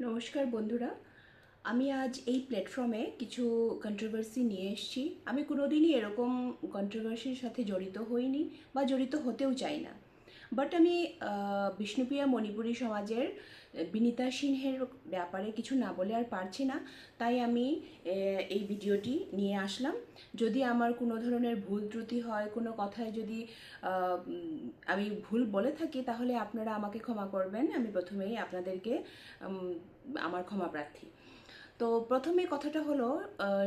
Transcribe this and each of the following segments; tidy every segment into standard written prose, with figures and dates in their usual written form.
নমস্কার বন্ধুরা, আমি আজ এই প্ল্যাটফর্মে কিছু কন্ট্রোভার্সি নিয়ে এসেছি। আমি কোনোদিনই এরকম কন্ট্রোভার্সির সাথে জড়িত হইনি বা জড়িত হতেও চাই না। বাট আমি বিষ্ণুপ্রিয়া মণিপুরী সমাজের বিনীতা সিনহের ব্যাপারে কিছু না বলে আর পারছি না, তাই আমি এই ভিডিওটি নিয়ে আসলাম। যদি আমার কোনো ধরনের ভুল ত্রুটি হয়, কোনো কথায় যদি আমি ভুল বলে থাকি, তাহলে আপনারা আমাকে ক্ষমা করবেন। আমি প্রথমেই আপনাদেরকে আমার ক্ষমা প্রার্থী। তো প্রথমে কথাটা হলো,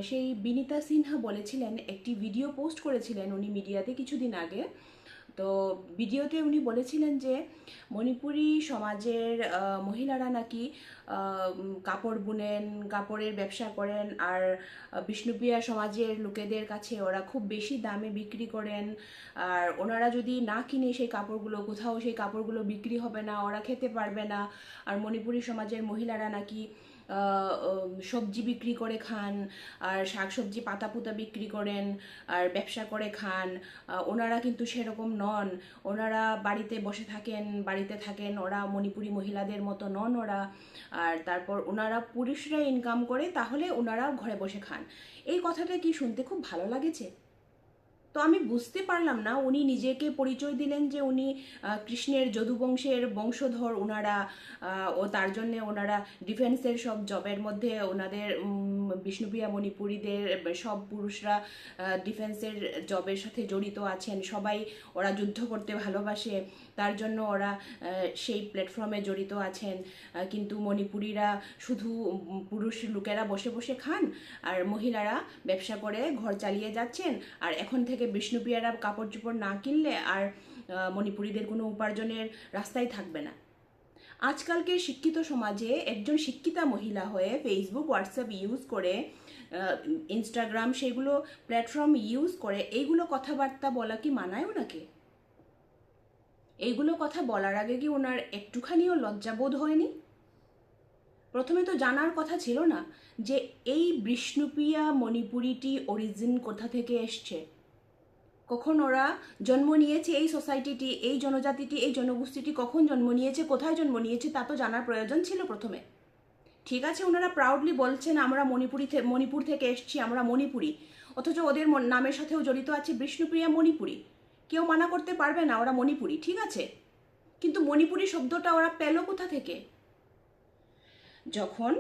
সেই বিনীতা সিনহা বলেছিলেন, একটি ভিডিও পোস্ট করেছিলেন উনি মিডিয়াতে কিছুদিন আগে। তো ভিডিওতে উনি বলেছিলেন যে মণিপুরী সমাজের মহিলারা নাকি কাপড় বুনেন, কাপড়ের ব্যবসা করেন, আর বিষ্ণুপ্রিয়া সমাজের লোকেদের কাছে ওরা খুব বেশি দামে বিক্রি করেন। আর ওনারা যদি না কিনে সেই কাপড়গুলো, কোথাও সেই কাপড়গুলো বিক্রি হবে না, ওরা খেতে পারবে না। আর মণিপুরী সমাজের মহিলারা নাকি সবজি বিক্রি করে খান, আর শাকসবজি পাতা পুতা বিক্রি করেন, আর ব্যবসা করে খান। ওনারা কিন্তু সেরকম নন। ওনারা বাড়িতে বসে থাকেন, বাড়িতে থাকেন, ওরা মণিপুরী মহিলাদের মতো নন ওরা। আর তারপর ওনারা পুরুষরা ইনকাম করে, তাহলে ওনারা ঘরে বসে খান। এই কথাটা কি শুনতে খুব ভালো লাগেছে? তো আমি বুঝতে পারলাম না, উনি নিজেকে পরিচয় দিলেন যে উনি কৃষ্ণের যদুবংশের বংশধর ওনারা, ও তার জন্যে ওনারা ডিফেন্সের সব জবের মধ্যে ওনাদের বিষ্ণুপ্রিয়া মণিপুরীদের সব পুরুষরা ডিফেন্সের জবের সাথে জড়িত আছেন, সবাই ওরা যুদ্ধ করতে ভালোবাসে, তার জন্য ওরা সেই প্ল্যাটফর্মে জড়িত আছেন। কিন্তু মণিপুরীরা শুধু পুরুষ লোকেরা বসে বসে খান, আর মহিলারা ব্যবসা করে ঘর চালিয়ে যাচ্ছেন। আর এখন থেকে বিষ্ণুপ্রিয়ারা কাপড় চোপড় না কিনলে আর মণিপুরীদের কোনো উপার্জনের রাস্তাই থাকবে না। আজকালকে শিক্ষিত সমাজে একজন শিক্ষিতা মহিলা হয়ে ফেসবুক, হোয়াটসঅ্যাপ ইউজ করে, ইনস্টাগ্রাম, সেগুলো প্ল্যাটফর্ম ইউজ করে এইগুলো কথাবার্তা বলা কি মানায় ওনাকে? এইগুলো কথা বলার আগে কি ওনার একটুখানিও লজ্জাবোধ হয়নি? প্রথমে তো জানার কথা ছিল না যে এই বিষ্ণুপ্রিয়া মণিপুরীটি অরিজিন কোথা থেকে এসছে, কখন ওরা জন্ম নিয়েছে, এই সোসাইটিটি, এই জনজাতিটি, এই জনগোষ্ঠীটি কখন জন্ম নিয়েছে, কোথায় জন্ম নিয়েছে, তা তো জানার প্রয়োজন ছিল প্রথমে। ঠিক আছে, ওনারা প্রাউডলি বলছেন আমরা মণিপুর থেকে এসছি, আমরা মণিপুরী, অথচ ওদের নামের সাথেও জড়িত আছে বিষ্ণুপ্রিয়া মণিপুরী। কেউ মানা করতে পারবে না ওরা মণিপুরী, ঠিক আছে। কিন্তু মণিপুরী শব্দটা ওরা পেল কোথা থেকে? যখন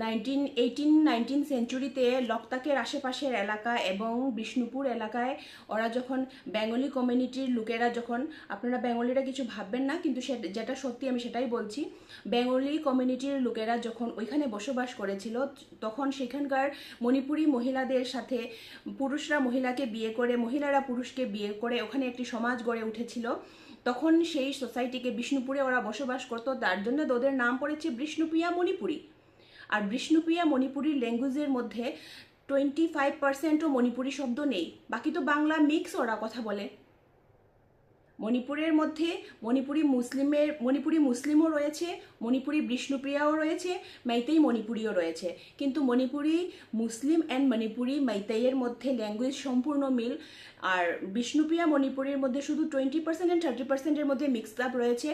19 সেঞ্চুরিতে লকতাকের আশেপাশের এলাকা এবং বিষ্ণুপুর এলাকায় ওরা যখন বেঙ্গলি কমিউনিটির লোকেরা, যখন, আপনারা বেঙ্গলিরা কিছু ভাববেন না, কিন্তু যেটা সত্যি আমি সেটাই বলছি, বেঙ্গলি কমিউনিটির লোকেরা যখন ওইখানে বসবাস করেছিল, তখন সেখানকার মণিপুরী মহিলাদের সাথে পুরুষরা মহিলাকে বিয়ে করে, মহিলারা পুরুষকে বিয়ে করে ওখানে একটি সমাজ গড়ে উঠেছিল। তখন সেই সোসাইটিকে, বিষ্ণুপুরে ওরা বসবাস করতো, তার জন্য ওদের নাম পড়েছে বিষ্ণুপ্রিয়া মণিপুরী। আর বিষ্ণুপ্রিয়া মণিপুরীর ল্যাঙ্গুয়েজের মধ্যে 25%ও মণিপুরী শব্দ নেই, বাকি তো বাংলা মিক্স ওরা কথা বলে। মণিপুরের মধ্যে মণিপুরি মুসলিমও রয়েছে, মণিপুরি বিষ্ণুপ্রিয়াও রয়েছে, মাইতেই মণিপুরিও রয়েছে। কিন্তু মণিপুরি মুসলিম অ্যান্ড মণিপুরি মাইতেইয়ের মধ্যে ল্যাঙ্গুয়েজ সম্পূর্ণ মিল। আর বিষ্ণুপ্রিয়া মণিপুরের মধ্যে শুধু 20% অ্যান্ড 30%-এর মধ্যে মিক্সড আপ রয়েছে।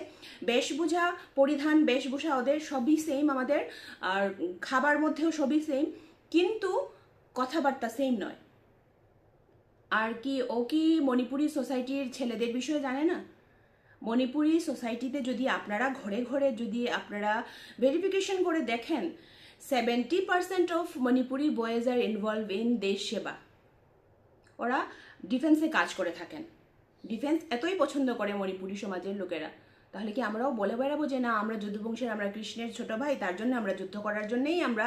বেশভূষা, পরিধান, বেশভূষা ওদের সবই সেম আমাদের, আর খাবার মধ্যেও সবই সেম, কিন্তু কথাবার্তা সেম নয়। আর কি ও কি মণিপুরি সোসাইটির ছেলেদের বিষয়ে জানে না? মণিপুরি সোসাইটিতে যদি আপনারা ঘরে ঘরে যদি আপনারা ভেরিফিকেশন করে দেখেন, 70% of Manipuri boys are involve in দেশ সেবা। ওরা ডিফেন্সে কাজ করে থাকেন। ডিফেন্স এতই পছন্দ করে মণিপুরি সমাজের লোকেরা, তাহলে কি আমরাও বলে বেড়াবো যে না আমরা যদুবংশের, আমরা কৃষ্ণের ছোট ভাই, তার জন্য আমরা যুদ্ধ করার জন্যই আমরা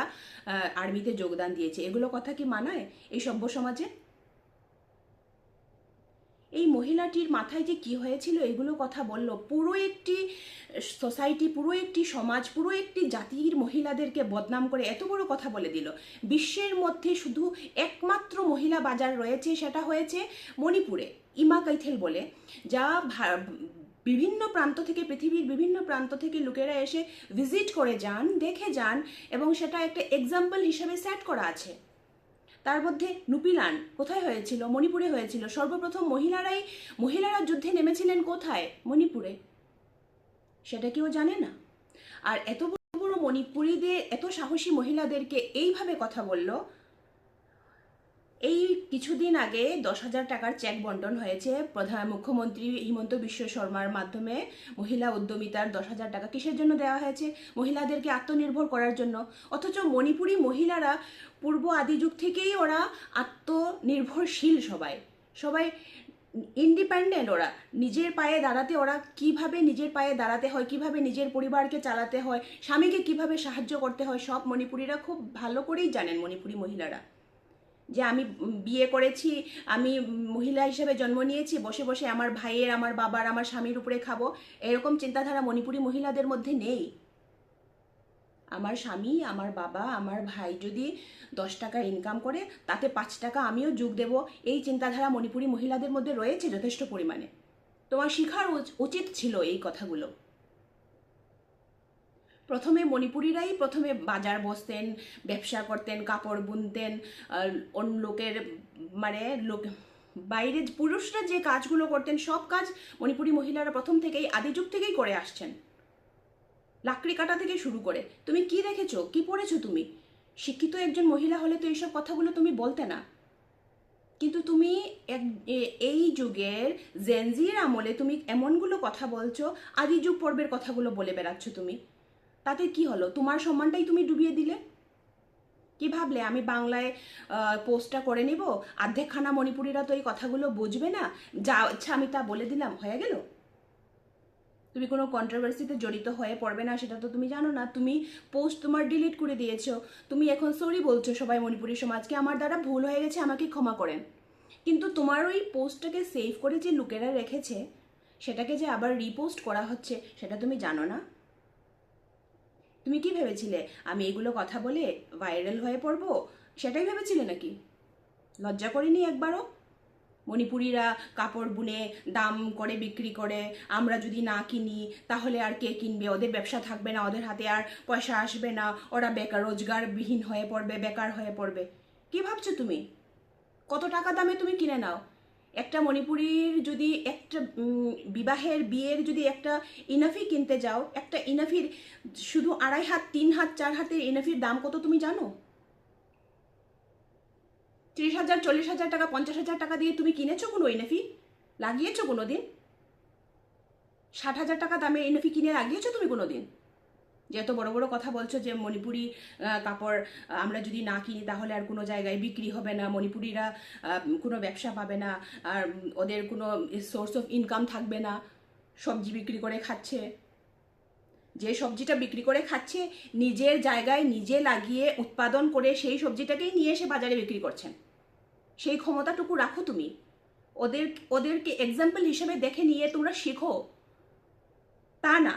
আর্মিতে যোগদান দিয়েছি? এগুলো কথা কি মানায় এই সভ্য সমাজে? এই মহিলাটির মাথায় যে কি হয়েছিল এগুলো কথা বলল, পুরো একটি সোসাইটি, পুরো একটি সমাজ, পুরো একটি জাতির মহিলাদেরকে বদনাম করে এত বড় কথা বলে দিল। বিশ্বের মধ্যে শুধু একমাত্র মহিলা বাজার রয়েছে, সেটা হয়েছে মণিপুরে, ইমা কৈথেল বলে, যা বিভিন্ন প্রান্ত থেকে, পৃথিবীর বিভিন্ন প্রান্ত থেকে লোকেরা এসে ভিজিট করে যান, দেখে যান, এবং সেটা একটা এক্সাম্পল হিসেবে সেট করা আছে। তার মধ্যে নুপিলান কোথায় হয়েছিল? মণিপুরে হয়েছিল। সর্বপ্রথম মহিলারা যুদ্ধে নেমেছিলেন কোথায়? মণিপুরে। সেটা কেউ জানে না। আর এত বড় মণিপুরীদের, এত সাহসী মহিলাদেরকে এইভাবে কথা বললো। এই কিছুদিন আগে 10,000 টাকার চেক বন্টন হয়েছে মুখ্যমন্ত্রী হিমন্ত বিশ্ব শর্মার মাধ্যমে। মহিলা উদ্যমিতার 10,000 টাকা কিসের জন্য দেওয়া হয়েছে? মহিলাদেরকে আত্মনির্ভর করার জন্য। অথচ মণিপুরী মহিলারা পূর্ব আদি যুগ থেকেই ওরা আত্মনির্ভরশীল, সবাই সবাই ইন্ডিপেন্ডেন্ট। ওরা নিজের পায়ে দাঁড়াতে, ওরা কিভাবে নিজের পায়ে দাঁড়াতে হয়, কিভাবে নিজের পরিবারকে চালাতে হয়, স্বামীকে কিভাবে সাহায্য করতে হয়, সব মণিপুরীরা খুব ভালো করেই জানেন। মণিপুরী মহিলারা যে আমি বিয়ে করেছি, আমি মহিলা হিসেবে জন্ম নিয়েছি, বসে বসে আমার ভাইয়ের, আমার বাবার, আমার স্বামীর উপরে খাবো, এরকম চিন্তাধারা মণিপুরী মহিলাদের মধ্যে নেই। আমার স্বামী, আমার বাবা, আমার ভাই যদি 10 টাকা ইনকাম করে তাতে 5 টাকা আমিও যোগ দেব, এই চিন্তাধারা মণিপুরী মহিলাদের মধ্যে রয়েছে যথেষ্ট পরিমাণে। তোমার শেখার উচিত ছিল এই কথাগুলো। প্রথমে মণিপুরীরাই প্রথমে বাজার বসতেন, ব্যবসা করতেন, কাপড় বুনতেন, অন্য লোকের মানে বাইরে পুরুষরা যে কাজগুলো করতেন সব কাজ মণিপুরী মহিলারা প্রথম থেকেই, আদি যুগ থেকেই করে আসছেন। লাকড়ি কাটা থেকে শুরু করে। তুমি কি দেখেছো, কি পড়েছো তুমি? শিক্ষিত একজন মহিলা হলে তো এইসব কথাগুলো তুমি বলতে না। কিন্তু তুমি এই যুগের জেনজির আমলে তুমি এমনগুলো কথা বলছো, আদি যুগ পর্বের কথাগুলো বলে বেড়াচ্ছ তুমি। তাতে কি হলো? তোমার সম্মানটাই তুমি ডুবিয়ে দিলে। কি ভাবলে আমি বাংলায় পোস্টটা করে নিব, অর্ধেকখানা মণিপুরীরা তো এই কথাগুলো বুঝবে না, যা আচ্ছা আমি তা বলে দিলাম, হয়ে গেল? তুমি কোনো কন্ট্রোভার্সিতে জড়িত হয়ে পড়বে না সেটা তো তুমি জানো না। তুমি পোস্ট তোমার ডিলিট করে দিয়েছো, তুমি এখন সরি বলছো সবাই মণিপুরী সমাজকে, আমার দ্বারা ভুল হয়ে গেছে, আমাকে ক্ষমা করেন। কিন্তু তোমার ওই পোস্টটাকে সেভ করে যে লোকেরা রেখেছে, সেটাকে যে আবার রিপোস্ট করা হচ্ছে, সেটা তুমি জানো না। তুমি কি ভেবেছিলে আমি এগুলো কথা বলে ভাইরাল হয়ে পড়বো? সেটাই ভেবেছিলে নাকি? লজ্জা করিনি একবারও? মণিপুরীরা কাপড় বুনে দাম করে বিক্রি করে, আমরা যদি না কিনি তাহলে আর কে কিনবে? ওদের ব্যবসা থাকবে না, ওদের হাতে আর পয়সা আসবে না, ওরা বেকার, রোজগারবিহীন হয়ে পড়বে, বেকার হয়ে পড়বে। কি ভাবছো তুমি? কত টাকা দামে তুমি কিনে নাও। একটা মণিপুরীর যদি একটা বিয়ের যদি একটা ইনাফি কিনতে যাও, একটা ইনাফির শুধু 2.5 হাত, 3 হাত, 4 হাতের ইনাফির দাম কত তুমি জানো? 30,000, 40,000 টাকা, 50,000 টাকা দিয়ে তুমি কিনেছো কোনো ইনাফি? লাগিয়েছো কোনো দিন? 60,000 টাকা দামে ইনাফি কিনে লাগিয়েছো তুমি কোনো দিন? যে এত বড় বড় কথা বলছো যে মণিপুরি কাপড় আমরা যদি না কিনি তাহলে আর কোনো জায়গায় বিক্রি হবে না, মণিপুরিরা কোনো ব্যবসা পাবে না, আর ওদের কোনো সোর্স অফ ইনকাম থাকবে না, সবজি বিক্রি করে খাচ্ছে। যে সবজিটা বিক্রি করে খাচ্ছে নিজের জায়গায় নিজে লাগিয়ে উৎপাদন করে সেই সবজিটাকেই নিয়ে এসে বাজারে বিক্রি করছেন। সেই ক্ষমতাটুকু রাখো তুমি। ওদেরকে এক্সাম্পল হিসেবে দেখে নিয়ে তোমরা শেখো, তা না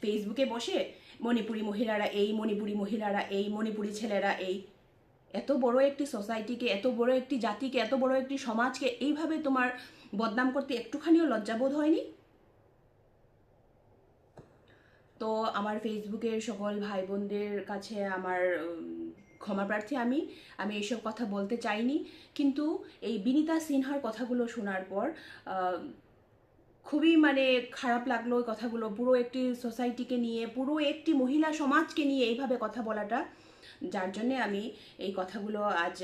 ফেসবুকে বসে মণিপুরি মহিলারা এই, মণিপুরি মহিলারা এই, মণিপুরি ছেলেরা এই। এত বড় একটি সোসাইটিকে, এত বড় একটি জাতিকে, এত বড় একটি সমাজকে এইভাবে তোমার বদনাম করতে একটুখানিও লজ্জাবোধ হয়নি? তো আমার ফেসবুকের সকল ভাই বোনদের কাছে আমার ক্ষমা প্রার্থী। আমি এইসব কথা বলতে চাইনি, কিন্তু এই বিনীতা সিনহার কথাগুলো শোনার পর খুবই মানে খারাপ লাগলো ওই কথাগুলো। পুরো একটি সোসাইটিকে নিয়ে, পুরো একটি মহিলা সমাজকে নিয়ে এইভাবে কথা বলাটা, যার জন্যে আমি এই কথাগুলো আজ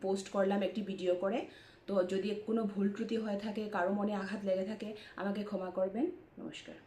পোস্ট করলাম একটি ভিডিও করে। তো যদি কোনো ভুল ত্রুটি হয়ে থাকে, কারো মনে আঘাত লেগে থাকে, আমাকে ক্ষমা করবেন। নমস্কার।